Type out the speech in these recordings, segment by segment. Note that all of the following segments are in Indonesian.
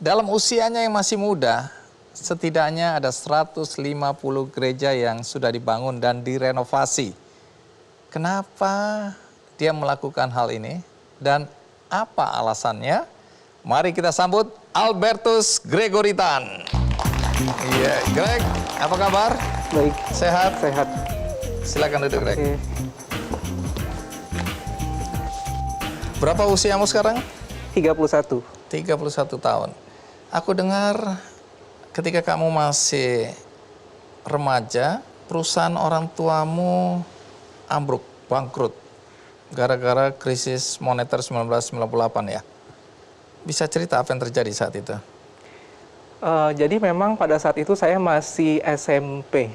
dalam usianya yang masih muda, setidaknya ada 150 gereja yang sudah dibangun dan direnovasi. Kenapa dia melakukan hal ini dan apa alasannya? Mari kita sambut Albertus Gregoritan. Iya, Greg, apa kabar? Baik. Sehat? Sehat. Silakan duduk, Greg. Oke. Berapa usiamu sekarang? 31. 31 tahun. Aku dengar ketika kamu masih remaja, perusahaan orang tuamu ambruk, bangkrut, gara-gara krisis moneter 1998 ya. Bisa cerita apa yang terjadi saat itu? Jadi memang pada saat itu saya masih SMP.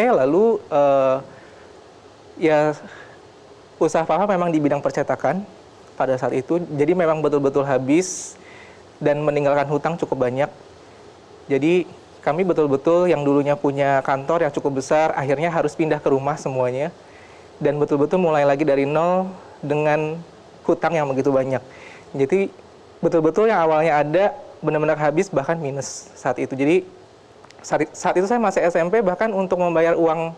Lalu ya usaha papa memang di bidang percetakan pada saat itu. Jadi memang betul-betul habis dan meninggalkan hutang cukup banyak. Jadi kami betul-betul yang dulunya punya kantor yang cukup besar, akhirnya harus pindah ke rumah semuanya. Dan betul-betul mulai lagi dari nol dengan hutang yang begitu banyak. Jadi betul-betul yang awalnya ada benar-benar habis bahkan minus saat itu. Jadi saat itu saya masih SMP, bahkan untuk membayar uang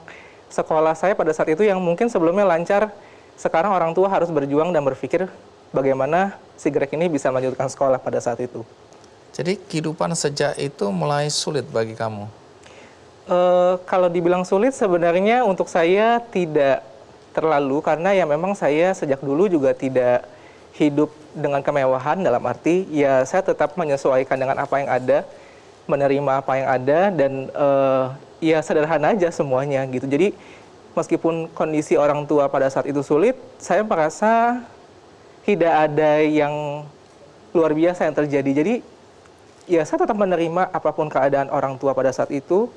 sekolah saya pada saat itu yang mungkin sebelumnya lancar, sekarang orang tua harus berjuang dan berpikir bagaimana si Greg ini bisa melanjutkan sekolah pada saat itu. Jadi kehidupan sejak itu mulai sulit bagi kamu? Kalau dibilang sulit sebenarnya untuk saya tidak terlalu, karena ya memang saya sejak dulu juga tidak hidup dengan kemewahan, dalam arti ya saya tetap menyesuaikan dengan apa yang ada, menerima apa yang ada, dan ya sederhana aja semuanya gitu. Jadi meskipun kondisi orang tua pada saat itu sulit, saya merasa tidak ada yang luar biasa yang terjadi. Jadi ya saya tetap menerima apapun keadaan orang tua pada saat itu,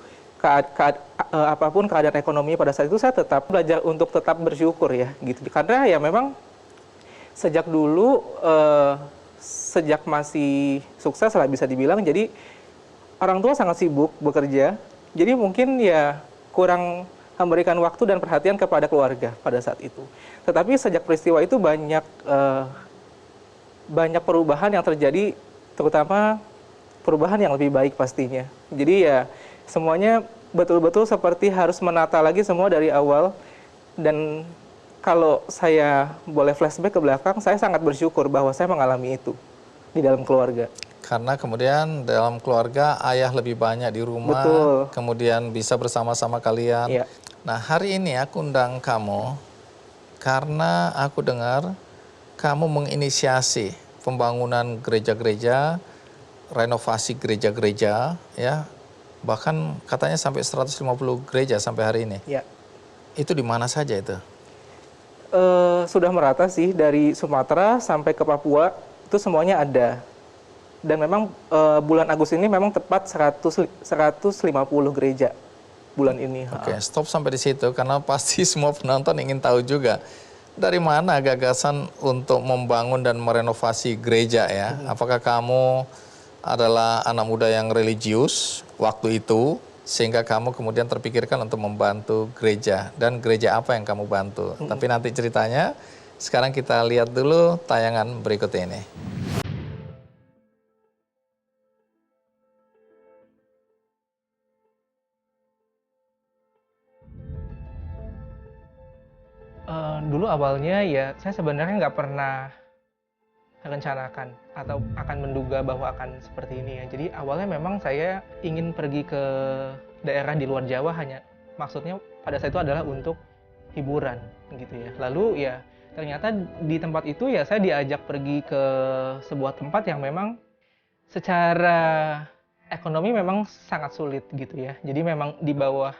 apapun keadaan ekonomi pada saat itu, saya tetap belajar untuk tetap bersyukur ya gitu. Karena ya memang sejak dulu, sejak masih sukses lah bisa dibilang, jadi orang tua sangat sibuk bekerja, jadi mungkin ya kurang memberikan waktu dan perhatian kepada keluarga pada saat itu. Tetapi sejak peristiwa itu banyak perubahan yang terjadi, terutama perubahan yang lebih baik pastinya. Jadi ya semuanya betul-betul seperti harus menata lagi semua dari awal. Dan kalau saya boleh flashback ke belakang, saya sangat bersyukur bahwa saya mengalami itu di dalam keluarga. Karena kemudian dalam keluarga ayah lebih banyak di rumah, Betul. kemudian bisa bersama-sama kalian. Iya. Nah, hari ini aku undang kamu karena aku dengar kamu menginisiasi pembangunan gereja-gereja, renovasi gereja-gereja, ya. Bahkan katanya sampai 150 gereja sampai hari ini. Ya. Itu di mana saja itu? Sudah merata sih, dari Sumatera sampai ke Papua, itu semuanya ada. Dan memang bulan Agustus ini memang tepat 150 gereja bulan ini. Oke, stop sampai di situ karena pasti semua penonton ingin tahu juga dari mana gagasan untuk membangun dan merenovasi gereja ya. Apakah kamu adalah anak muda yang religius waktu itu sehingga kamu kemudian terpikirkan untuk membantu gereja, dan gereja apa yang kamu bantu? Tapi nanti ceritanya, sekarang kita lihat dulu tayangan berikut ini. Dulu awalnya ya saya sebenarnya nggak pernah merencanakan atau akan menduga bahwa akan seperti ini ya. Jadi awalnya memang saya ingin pergi ke daerah di luar Jawa, hanya maksudnya pada saat itu adalah untuk hiburan gitu ya. Lalu ya ternyata di tempat itu ya saya diajak pergi ke sebuah tempat yang memang secara ekonomi memang sangat sulit gitu ya. Jadi memang di bawah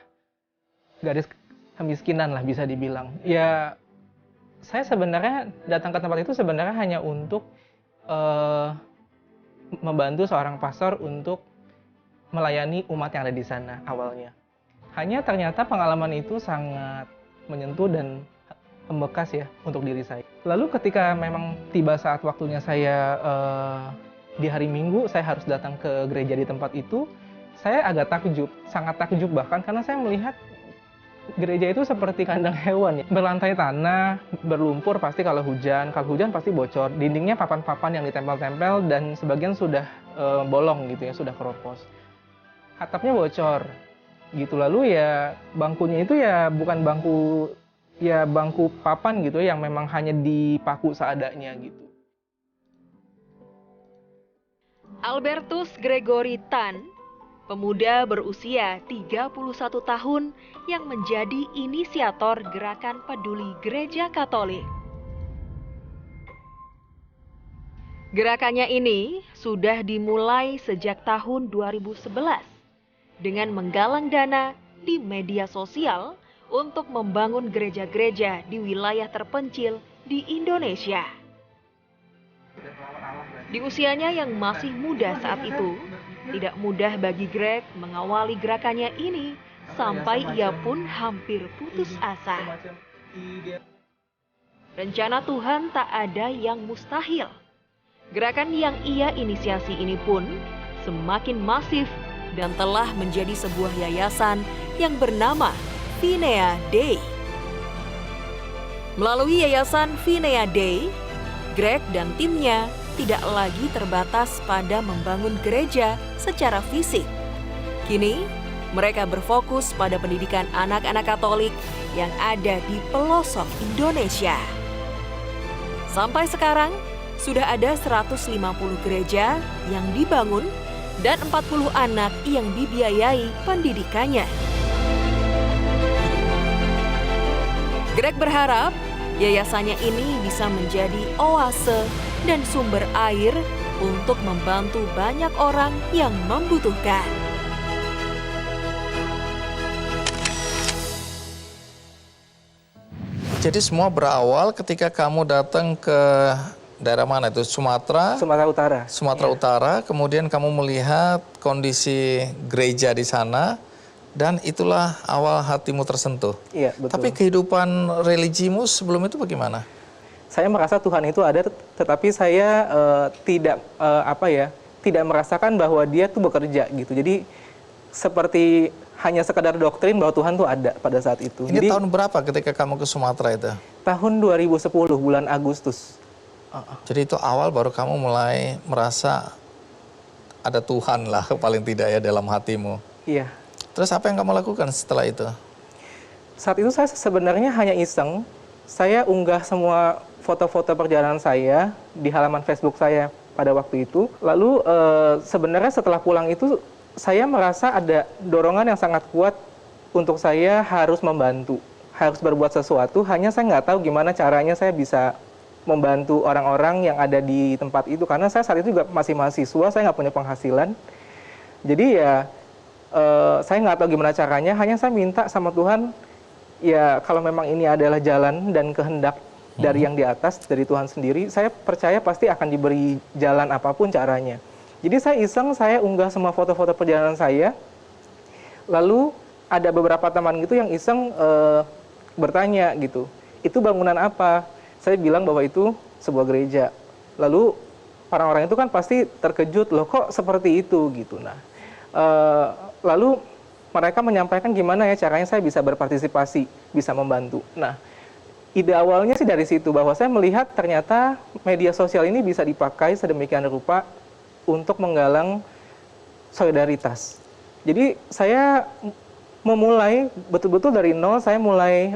garis kemiskinan lah bisa dibilang. Ya saya sebenarnya datang ke tempat itu sebenarnya hanya untuk membantu seorang pastor untuk melayani umat yang ada di sana awalnya. Hanya ternyata pengalaman itu sangat menyentuh dan membekas ya untuk diri saya. Lalu ketika memang tiba saat waktunya saya di hari Minggu saya harus datang ke gereja di tempat itu, saya agak takjub, sangat takjub bahkan, karena saya melihat Gereja itu seperti kandang hewan ya. Berlantai tanah, berlumpur pasti kalau hujan pasti bocor. Dindingnya papan-papan yang ditempel-tempel dan sebagian sudah bolong gitu ya, sudah keropos. Atapnya bocor gitu. Lalu ya bangkunya itu ya bukan bangku papan gitu yang memang hanya dipaku seadanya gitu. Albertus Gregory Tan, pemuda berusia 31 tahun yang menjadi inisiator Gerakan Peduli Gereja Katolik. Gerakannya ini sudah dimulai sejak tahun 2011 dengan menggalang dana di media sosial untuk membangun gereja-gereja di wilayah terpencil di Indonesia. Di usianya yang masih muda saat itu, tidak mudah bagi Greg mengawali gerakannya ini sampai ia pun hampir putus asa. Rencana Tuhan tak ada yang mustahil. Gerakan yang ia inisiasi ini pun semakin masif dan telah menjadi sebuah yayasan yang bernama Vinea Dei. Melalui yayasan Vinea Dei, Greg dan timnya tidak lagi terbatas pada membangun gereja secara fisik. Kini, mereka berfokus pada pendidikan anak-anak Katolik yang ada di pelosok Indonesia. Sampai sekarang, sudah ada 150 gereja yang dibangun dan 40 anak yang dibiayai pendidikannya. Greg berharap yayasannya ini bisa menjadi oase dan sumber air untuk membantu banyak orang yang membutuhkan. Jadi semua berawal ketika kamu datang ke daerah mana itu? Sumatera Utara. Sumatera Utara, kemudian kamu melihat kondisi gereja di sana, dan itulah awal hatimu tersentuh. Iya, betul. Tapi kehidupan religimu sebelum itu bagaimana? Saya merasa Tuhan itu ada, tetapi saya tidak merasakan bahwa Dia tuh bekerja gitu. Jadi seperti hanya sekadar doktrin bahwa Tuhan tuh ada pada saat itu. Ini Jadi, tahun berapa ketika kamu ke Sumatera itu? tahun 2010 bulan Agustus. Jadi itu awal baru kamu mulai merasa ada Tuhan lah paling tidak ya dalam hatimu. Iya. Terus apa yang kamu lakukan setelah itu? Saat itu saya sebenarnya hanya iseng. Saya unggah semua foto-foto perjalanan saya di halaman Facebook saya pada waktu itu. Lalu sebenarnya setelah pulang itu saya merasa ada dorongan yang sangat kuat untuk saya harus membantu, harus berbuat sesuatu. Hanya saya nggak tahu gimana caranya saya bisa membantu orang-orang yang ada di tempat itu. Karena saya saat itu juga masih mahasiswa, saya nggak punya penghasilan. Jadi ya saya nggak tahu gimana caranya, hanya saya minta sama Tuhan, ya kalau memang ini adalah jalan dan kehendak dari yang di atas, dari Tuhan sendiri, saya percaya pasti akan diberi jalan apapun caranya. Jadi saya iseng, saya unggah semua foto-foto perjalanan saya, lalu ada beberapa teman gitu yang iseng bertanya gitu, itu bangunan apa? Saya bilang bahwa itu sebuah gereja. Lalu orang-orang itu kan pasti terkejut, loh kok seperti itu gitu. Nah, lalu mereka menyampaikan gimana ya caranya saya bisa berpartisipasi, bisa membantu. Nah, ide awalnya sih dari situ, bahwa saya melihat ternyata media sosial ini bisa dipakai sedemikian rupa untuk menggalang solidaritas. Jadi saya memulai betul-betul dari nol, saya mulai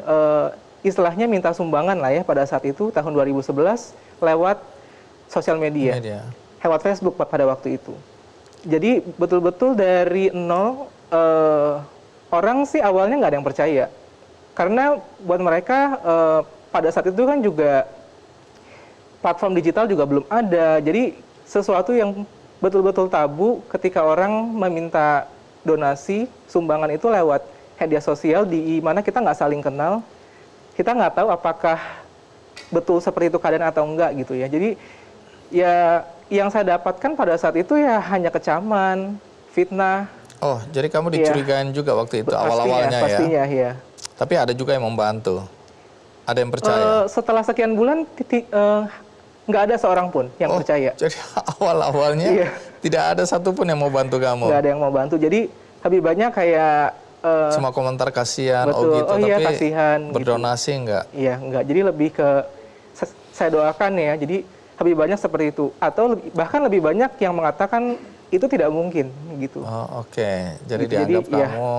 istilahnya minta sumbangan lah ya pada saat itu, tahun 2011, lewat sosial media. Lewat Facebook pada waktu itu. Jadi betul-betul dari nol, orang sih awalnya nggak ada yang percaya. Karena buat mereka pada saat itu kan juga platform digital juga belum ada. Jadi sesuatu yang betul-betul tabu ketika orang meminta donasi, sumbangan itu lewat media sosial di mana kita nggak saling kenal. Kita nggak tahu apakah betul seperti itu keadaan atau enggak gitu ya. Jadi ya yang saya dapatkan pada saat itu ya hanya kecaman, fitnah. Oh, jadi kamu dicurigain juga waktu itu awal-awalnya ya? Pastinya, ya. Tapi ada juga yang membantu? Ada yang percaya? Setelah sekian bulan, nggak ada seorang pun yang percaya. Jadi awal-awalnya tidak ada satupun yang mau bantu kamu? Nggak ada yang mau bantu. Jadi lebih banyak kayak Cuma komentar kasihan, betul, gitu, oh iya tapi kasihan. berdonasi gitu. enggak? Iya, enggak. Jadi lebih ke saya doakan ya. Jadi lebih banyak seperti itu. Atau bahkan lebih banyak yang mengatakan itu tidak mungkin gitu. Oh, oke. Jadi Gitu, dianggap jadi, iya. kamu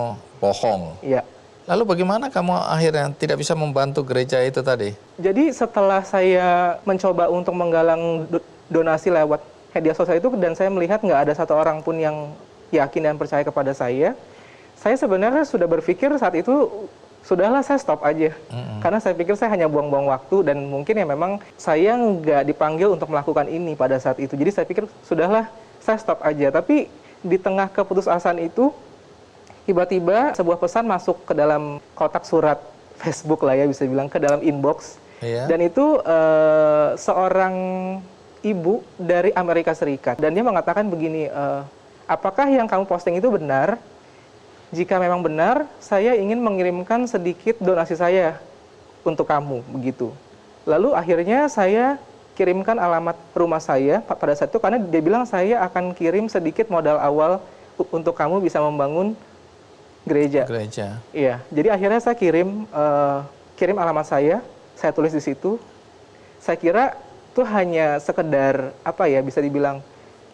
bohong. Iya. Lalu bagaimana kamu akhirnya tidak bisa membantu gereja itu tadi? Jadi setelah saya mencoba untuk menggalang donasi lewat media sosial itu dan saya melihat nggak ada satu orang pun yang yakin dan percaya kepada saya sebenarnya sudah berpikir saat itu, sudahlah saya stop aja. Karena saya pikir saya hanya buang-buang waktu dan mungkin ya memang saya nggak dipanggil untuk melakukan ini pada saat itu. Jadi saya pikir sudahlah saya stop aja. Tapi di tengah keputusasaan itu, tiba-tiba sebuah pesan masuk ke dalam kotak surat Facebook lah ya bisa bilang, ke dalam inbox. Iya. Dan itu seorang ibu dari Amerika Serikat. Dan dia mengatakan begini, apakah yang kamu posting itu benar? Jika memang benar, saya ingin mengirimkan sedikit donasi saya untuk kamu, begitu. Lalu akhirnya saya kirimkan alamat rumah saya pada saat itu, karena dia bilang saya akan kirim sedikit modal awal untuk kamu bisa membangun gereja. Iya, jadi akhirnya saya kirim alamat saya tulis di situ. Saya kira itu hanya sekedar apa ya, bisa dibilang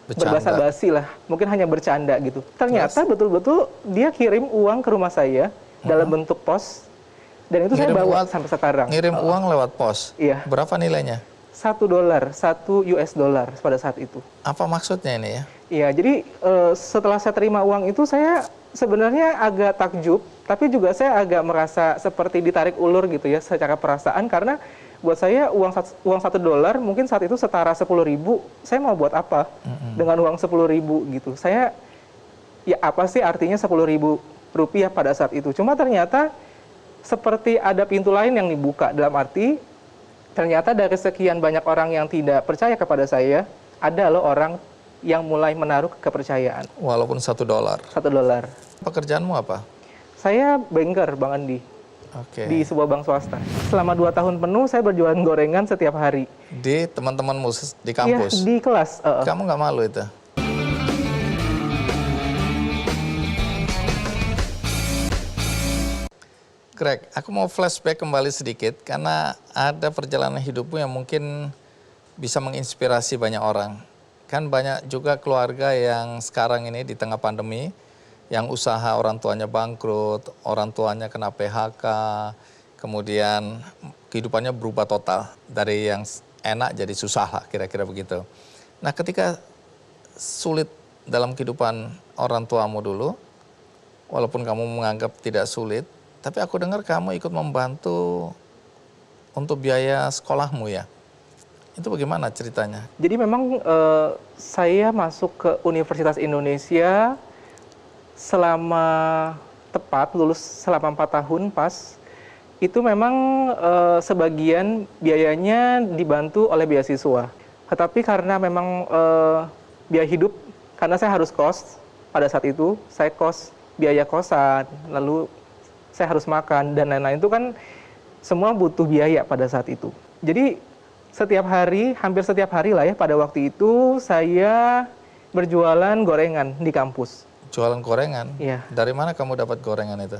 berbasa-basi lah, mungkin hanya bercanda gitu. Ternyata betul-betul dia kirim uang ke rumah saya dalam bentuk pos, dan itu saya bawa sampai sekarang. Ngirim uang lewat pos? Iya. Berapa nilainya? $1, $1 pada saat itu. Apa maksudnya ini ya? Iya, jadi setelah saya terima uang itu saya sebenarnya agak takjub, tapi juga saya agak merasa seperti ditarik ulur gitu ya secara perasaan, karena buat saya uang $1 mungkin saat itu setara 10.000, saya mau buat apa dengan uang 10.000 gitu. Saya ya apa sih artinya 10.000 rupiah pada saat itu. Cuma ternyata seperti ada pintu lain yang dibuka, dalam arti ternyata dari sekian banyak orang yang tidak percaya kepada saya, ada loh orang yang mulai menaruh kepercayaan. Walaupun $1. $1. Pekerjaanmu apa? Saya banker, Bang Andi. Oke. Di sebuah bank swasta. Selama 2 tahun penuh saya berjualan gorengan setiap hari. Di teman-temanmu di kampus? Iya, di kelas. Kamu nggak malu itu? Greg, aku mau flashback kembali sedikit karena ada perjalanan hidupmu yang mungkin bisa menginspirasi banyak orang. Kan banyak juga keluarga yang sekarang ini di tengah pandemi, yang usaha orang tuanya bangkrut, orang tuanya kena PHK, kemudian kehidupannya berubah total. Dari yang enak jadi susah lah, kira-kira begitu. Nah, ketika sulit dalam kehidupan orang tuamu dulu, walaupun kamu menganggap tidak sulit, tapi aku dengar kamu ikut membantu untuk biaya sekolahmu ya. Itu bagaimana ceritanya? Jadi memang saya masuk ke Universitas Indonesia selama lulus selama 4 tahun pas. Itu memang sebagian biayanya dibantu oleh beasiswa. Tetapi karena memang biaya hidup, karena saya harus kos pada saat itu, saya biaya kosan, lalu saya harus makan dan lain-lain, itu kan semua butuh biaya pada saat itu. Jadi hampir setiap hari lah ya pada waktu itu saya berjualan gorengan di kampus. Jualan gorengan? Iya. Dari mana kamu dapat gorengan itu?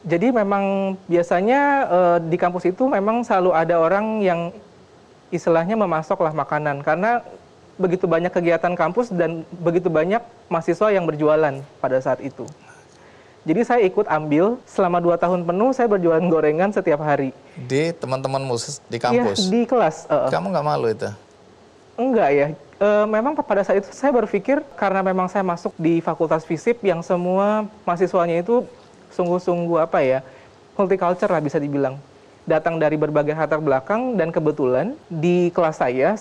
Jadi memang biasanya di kampus itu memang selalu ada orang yang istilahnya memasok lah makanan, karena begitu banyak kegiatan kampus dan begitu banyak mahasiswa yang berjualan pada saat itu. Jadi saya ikut ambil selama 2 tahun penuh, saya berjualan gorengan setiap hari. Di teman-temanmu di kampus? Iya, di kelas. Kamu nggak malu itu? Enggak ya. Memang pada saat itu saya berpikir karena memang saya masuk di Fakultas Fisip yang semua mahasiswanya itu sungguh-sungguh apa ya, multicultural lah bisa dibilang. Datang dari berbagai latar belakang dan kebetulan di kelas saya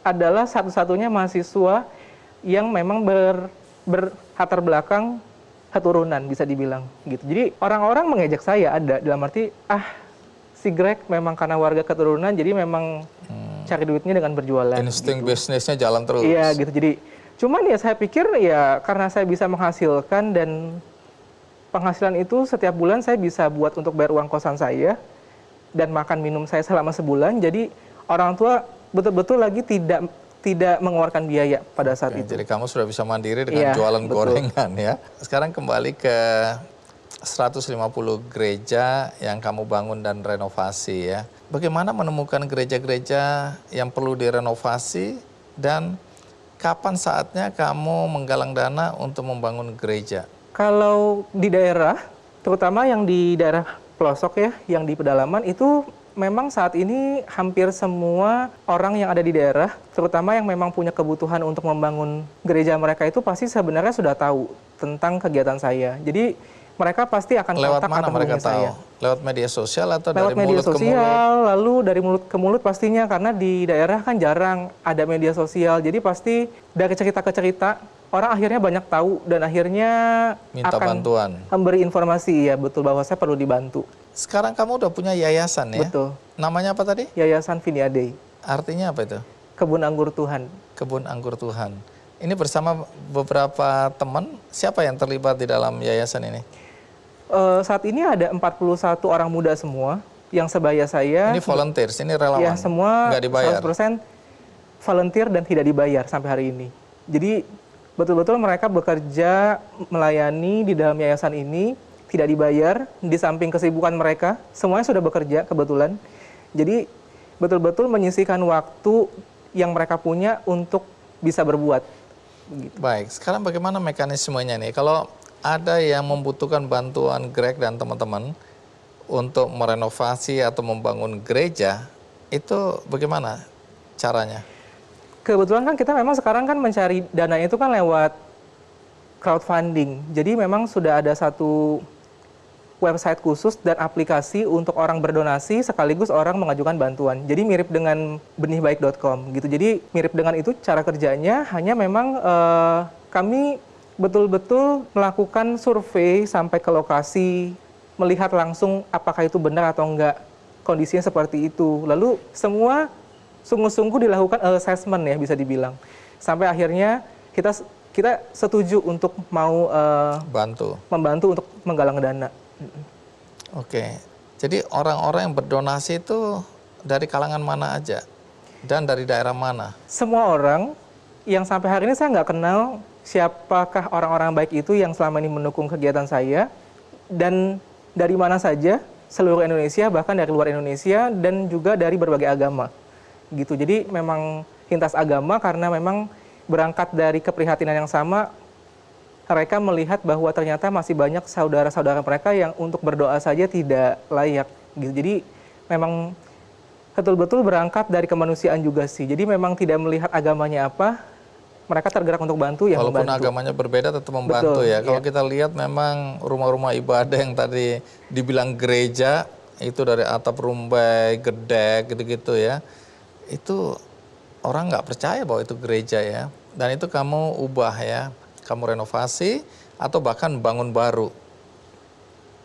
adalah satu-satunya mahasiswa yang memang berlatar belakang keturunan bisa dibilang gitu. Jadi orang-orang mengejek saya ada dalam arti si Greg memang karena warga keturunan jadi memang cari duitnya dengan berjualan. Insting gitu. bisnisnya jalan terus. Iya gitu. Jadi cuman ya saya pikir ya karena saya bisa menghasilkan dan penghasilan itu setiap bulan saya bisa buat untuk bayar uang kosan saya dan makan minum saya selama sebulan. Jadi orang tua betul-betul lagi tidak mengeluarkan biaya pada saat itu. Jadi kamu sudah bisa mandiri dengan jualan gorengan ya. Sekarang kembali ke 150 gereja yang kamu bangun dan renovasi ya. Bagaimana menemukan gereja-gereja yang perlu direnovasi dan kapan saatnya kamu menggalang dana untuk membangun gereja? Kalau di daerah, terutama yang di daerah pelosok ya, yang di pedalaman itu memang saat ini hampir semua orang yang ada di daerah, terutama yang memang punya kebutuhan untuk membangun gereja mereka itu pasti sebenarnya sudah tahu tentang kegiatan saya. Jadi mereka pasti akan Lewat kontak mana atau mereka hubungi tahu? saya. Lewat media sosial atau Lewat dari media mulut ke mulut? sosial, lalu dari mulut ke mulut pastinya, karena di daerah kan jarang ada media sosial. Jadi pasti dari cerita ke cerita, orang akhirnya banyak tahu dan akhirnya Minta akan bantuan. memberi informasi, ya betul, bahwa saya perlu dibantu. Sekarang kamu udah punya yayasan ya? Betul. Namanya apa tadi? Yayasan Viniade, Artinya apa itu? Kebun Anggur Tuhan. Kebun Anggur Tuhan. Ini bersama beberapa teman, siapa yang terlibat di dalam yayasan ini? Saat ini ada 41 orang muda semua yang sebaya saya. Ini volunteers, ini relawan? Ya, semua Nggak dibayar? 100% volunteer dan tidak dibayar sampai hari ini. Jadi betul-betul mereka bekerja melayani di dalam yayasan ini, tidak dibayar, di samping kesibukan mereka, semuanya sudah bekerja kebetulan. Jadi betul-betul menyisihkan waktu yang mereka punya untuk bisa berbuat. Begitu. Baik, sekarang bagaimana mekanismenya nih? Kalau ada yang membutuhkan bantuan Greg dan teman-teman untuk merenovasi atau membangun gereja, itu bagaimana caranya? Kebetulan kan kita memang sekarang kan mencari dana itu kan lewat crowdfunding. Jadi memang sudah ada satu website khusus dan aplikasi untuk orang berdonasi sekaligus orang mengajukan bantuan. Jadi mirip dengan benihbaik.com gitu. Jadi mirip dengan itu cara kerjanya, hanya memang kami betul-betul melakukan survei sampai ke lokasi, melihat langsung apakah itu benar atau enggak, kondisinya seperti itu. Lalu semua sungguh-sungguh dilakukan assessment ya, bisa dibilang. Sampai akhirnya kita setuju untuk mau membantu untuk menggalang dana. Oke, jadi orang-orang yang berdonasi itu dari kalangan mana aja? Dan dari daerah mana? Semua orang yang sampai hari ini saya nggak kenal siapakah orang-orang baik itu yang selama ini mendukung kegiatan saya, dan dari mana saja, seluruh Indonesia, bahkan dari luar Indonesia, dan juga dari berbagai agama. Gitu. Jadi memang lintas agama, karena memang berangkat dari keprihatinan yang sama, mereka melihat bahwa ternyata masih banyak saudara-saudara mereka yang untuk berdoa saja tidak layak. Gitu. Jadi memang betul-betul berangkat dari kemanusiaan juga sih. Jadi memang tidak melihat agamanya apa, mereka tergerak untuk bantu ya. Walaupun membantu. agamanya berbeda tetap membantu. Betul, ya. Kalau kita lihat memang rumah-rumah ibadah yang tadi dibilang gereja, itu dari atap rumbai, gedek gitu-gitu ya. Itu orang nggak percaya bahwa itu gereja ya. Dan itu kamu ubah ya. Kamu renovasi atau bahkan bangun baru.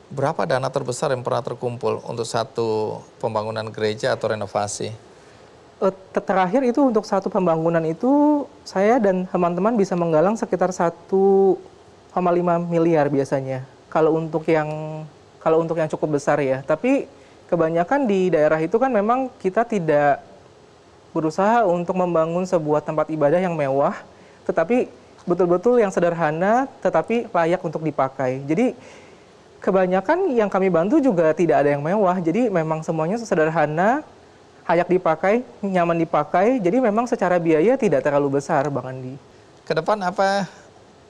Berapa dana terbesar yang pernah terkumpul untuk satu pembangunan gereja atau renovasi? Terakhir itu untuk satu pembangunan itu saya dan teman-teman bisa menggalang sekitar 1,5 miliar biasanya. Kalau untuk yang cukup besar ya. Tapi kebanyakan di daerah itu kan memang kita tidak berusaha untuk membangun sebuah tempat ibadah yang mewah, tetapi betul-betul yang sederhana tetapi layak untuk dipakai. Jadi kebanyakan yang kami bantu juga tidak ada yang mewah. Jadi memang semuanya sederhana, layak dipakai, nyaman dipakai, jadi memang secara biaya tidak terlalu besar, Bang Andi. Ke depan apa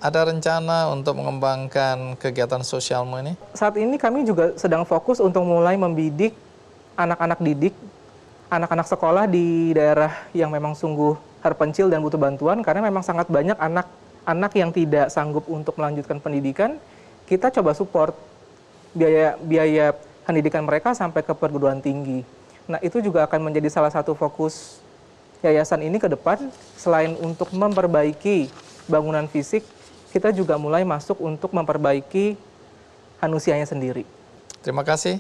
ada rencana untuk mengembangkan kegiatan sosialmu ini? Saat ini kami juga sedang fokus untuk mulai membidik anak-anak didik, anak-anak sekolah di daerah yang memang sungguh terpencil dan butuh bantuan, karena memang sangat banyak anak-anak yang tidak sanggup untuk melanjutkan pendidikan. Kita coba support biaya pendidikan mereka sampai ke perguruan tinggi. Nah, itu juga akan menjadi salah satu fokus yayasan ini ke depan. Selain untuk memperbaiki bangunan fisik, kita juga mulai masuk untuk memperbaiki manusianya sendiri. Terima kasih